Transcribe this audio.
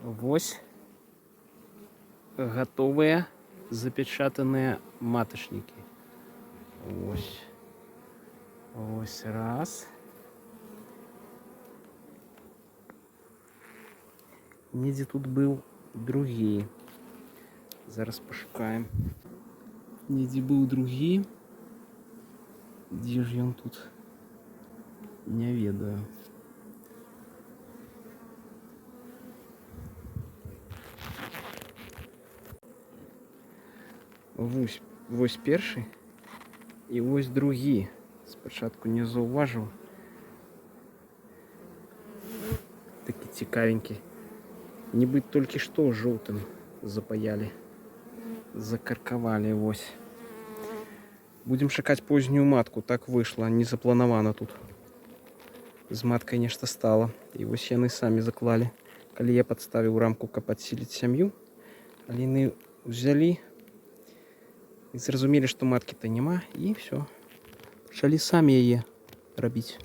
Вось готовые запечатанные маточники. Ось раз. Недзе тут был другі. Зараз пошукаем. Недзе был другі. Дзе ж ён тут? Не ведаю. Вось першы і вось другі. Спачатку не заўважыў. Такі цікавенькі. Нібы толькі што жоўтым запаялі. Закаркавалі вось. Будем шукаць познюю матку. Так выйшла, не запланавана тут. З маткай нешта стала. І вось яны самі заклалі. Калі я падставіў рамку, каб адсіліць сям'ю, але яны взялі і зразумелі, што маткі-то няма, і все. Пачалі самі яе рабіць.